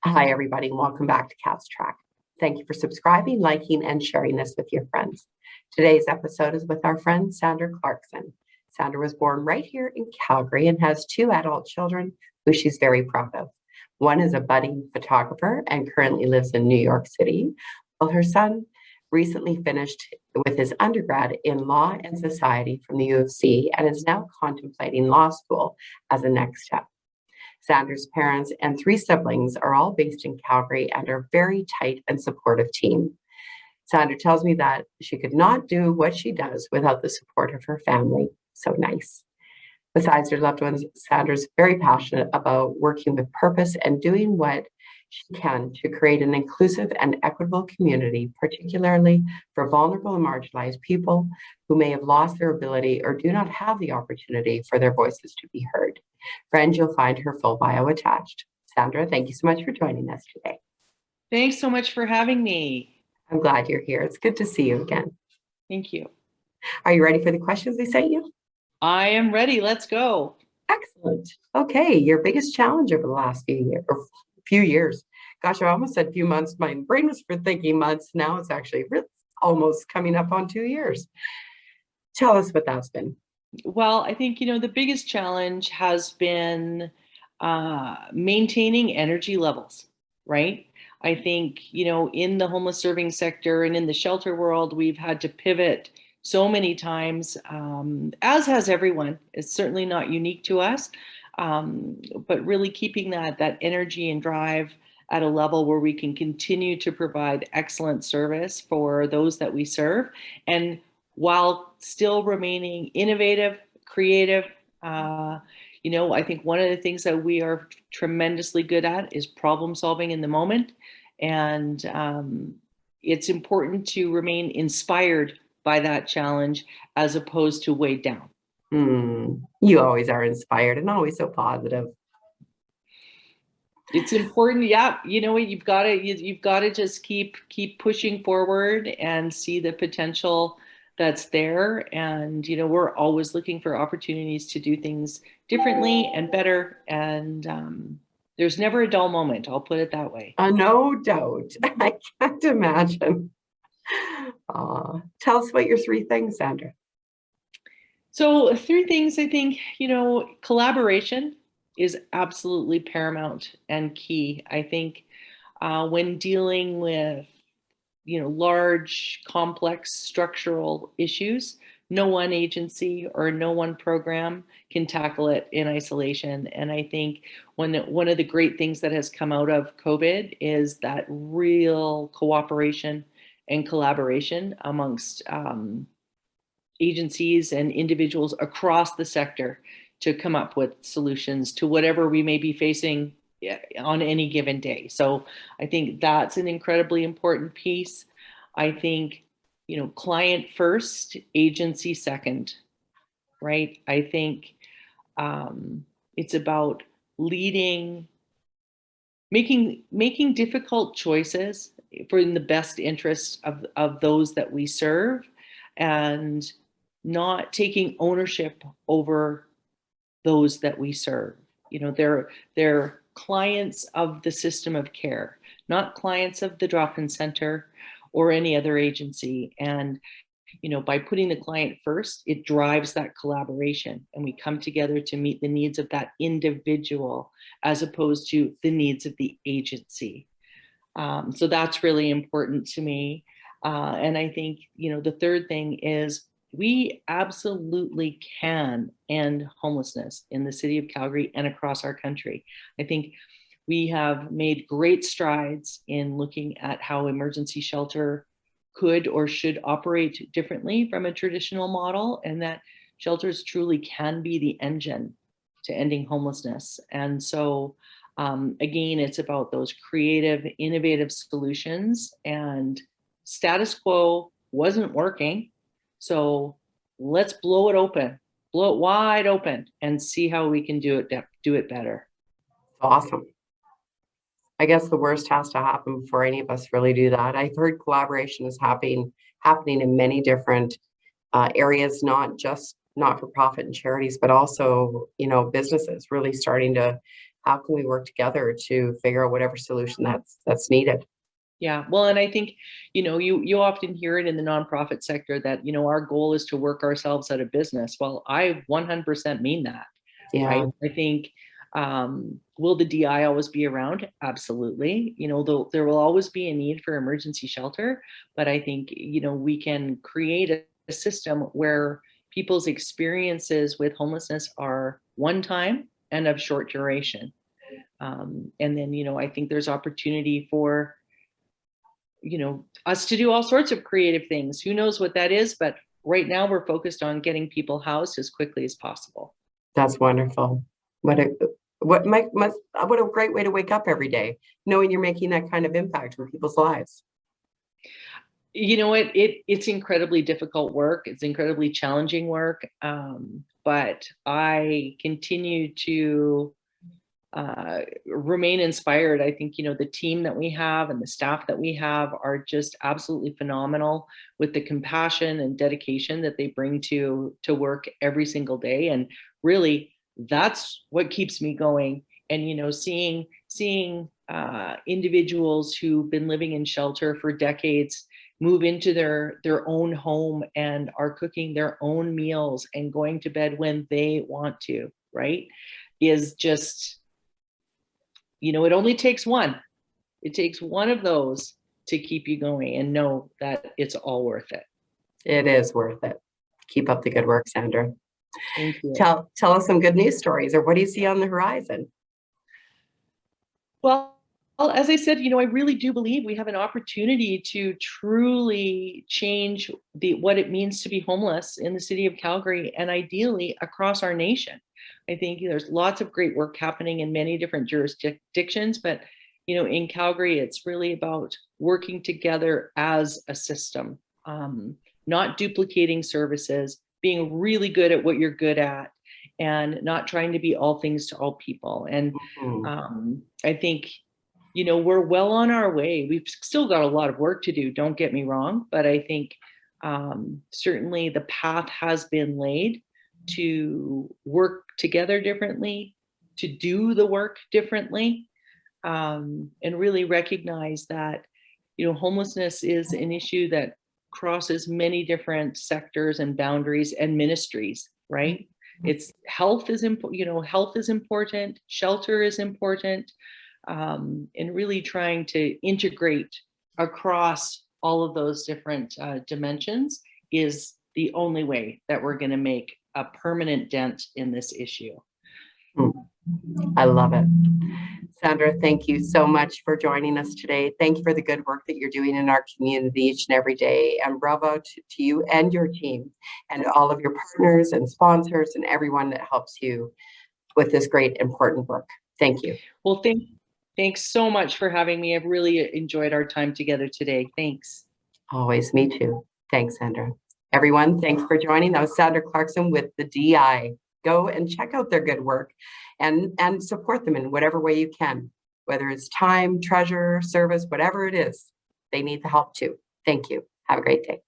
Hi, everybody, and welcome back to Cat's Track. Thank you for subscribing, liking, and sharing this with your friends. Today's episode is with our friend Sandra Clarkson. Sandra was born right here in Calgary and has two adult children who she's very proud of. One is a budding photographer and currently lives in New York City, while her son recently finished with his undergrad in law and society from the U of C and is now contemplating law school as a next step. Sandra's parents and three siblings are all based in Calgary and are a very tight and supportive team. Sandra tells me that she could not do what she does without the support of her family. So nice. Besides her loved ones, Sandra's very passionate about working with purpose and doing what she can to create an inclusive and equitable community, particularly for vulnerable and marginalized people who may have lost their ability or do not have the opportunity for their voices to be heard. Friends, you'll find her full bio attached. Sandra, thank you so much for joining us today. Thanks so much for having me. I'm glad you're here. It's good to see you again. Thank you. Are you ready for the questions we sent you? I am ready. Let's go. Excellent. Okay, your biggest challenge over the last few years. Gosh, I almost said few months. My brain was for thinking months. Now it's actually almost coming up on 2 years. Tell us what that's been. Well, I think, the biggest challenge has been maintaining energy levels, right? I think, in the homeless serving sector and in the shelter world, we've had to pivot so many times, as has everyone. It's certainly not unique to us, but really keeping that energy and drive at a level where we can continue to provide excellent service for those that we serve, and while still remaining innovative, creative. I think one of the things that we are tremendously good at is problem solving in the moment. And it's important to remain inspired by that challenge as opposed to weighed down. You always are inspired and always so positive. It's important. Yeah. You know what? You've got to just keep pushing forward and see the potential that's there. And, we're always looking for opportunities to do things differently and better. And there's never a dull moment. I'll put it that way. No doubt. I can't imagine. Tell us about your three things, Sandra. So 3 things, I think, collaboration is absolutely paramount and key. I think when dealing with large, complex structural issues, no one agency or no one program can tackle it in isolation. And I think one of the great things that has come out of COVID is that real cooperation and collaboration amongst agencies and individuals across the sector to come up with solutions to whatever we may be facing on any given day. So I think that's an incredibly important piece. I think, client first, agency second, right? I think it's about leading, making difficult choices for in the best interest of those that we serve, and not taking ownership over those that we serve. They're clients of the system of care, not clients of the drop-in center or any other agency. And, by putting the client first, it drives that collaboration, and we come together to meet the needs of that individual as opposed to the needs of the agency. So that's really important to me. And I think, the third thing is we absolutely can end homelessness in the city of Calgary and across our country. I think we have made great strides in looking at how emergency shelter could or should operate differently from a traditional model, and that shelters truly can be the engine to ending homelessness. And so, again, it's about those creative, innovative solutions, and status quo wasn't working. So let's blow it wide open and see how we can do it better. Awesome. I guess the worst has to happen before any of us really do that. I've heard collaboration is happening in many different areas, not just not-for-profit and charities, but also, businesses really starting to how can we work together to figure out whatever solution that's needed? Yeah. Well, and I think, you often hear it in the nonprofit sector that, our goal is to work ourselves out of business. Well, I 100% mean that, Yeah, right? I think, will the DI always be around? Absolutely. There will always be a need for emergency shelter, but I think, we can create a system where people's experiences with homelessness are one time and of short duration. And then, I think there's opportunity for, us to do all sorts of creative things. Who knows what that is, but right now we're focused on getting people housed as quickly as possible. that's wonderful. What a what a great way to wake up every day, knowing you're making that kind of impact in people's lives. It's incredibly difficult work. It's incredibly challenging work. But I continue to remain inspired. I think, the team that we have and the staff that we have are just absolutely phenomenal with the compassion and dedication that they bring to work every single day. And really, that's what keeps me going. And, seeing individuals who've been living in shelter for decades move into their own home and are cooking their own meals and going to bed when they want to, right, is just, it only takes one. It takes one of those to keep you going and know that it's all worth it. It is worth it. Keep up the good work, Sandra. Thank you. Tell us some good news stories, or what do you see on the horizon? Well, as I said, I really do believe we have an opportunity to truly change what it means to be homeless in the city of Calgary and ideally across our nation. I think there's lots of great work happening in many different jurisdictions, but in Calgary, it's really about working together as a system, not duplicating services, being really good at what you're good at, and not trying to be all things to all people. And I think, we're well on our way. We've still got a lot of work to do, don't get me wrong, but I think certainly the path has been laid to work together differently, to do the work differently, and really recognize that, homelessness is an issue that crosses many different sectors and boundaries and ministries, right? It's health is important, health is important, shelter is important, and really trying to integrate across all of those different dimensions is the only way that we're going to make a permanent dent in this issue. I love it. Sandra, thank you so much for joining us today. Thank you for the good work that you're doing in our community each and every day. And bravo to you and your team and all of your partners and sponsors and everyone that helps you with this great, important work. Thank you. Well, thanks so much for having me. I've really enjoyed our time together today. Thanks. Always, me too. Thanks, Sandra. Everyone, thanks for joining. That was Sandra Clarkson with the DI. Go and check out their good work and support them in whatever way you can, whether it's time, treasure, service, whatever it is. They need the help too. Thank you. Have a great day.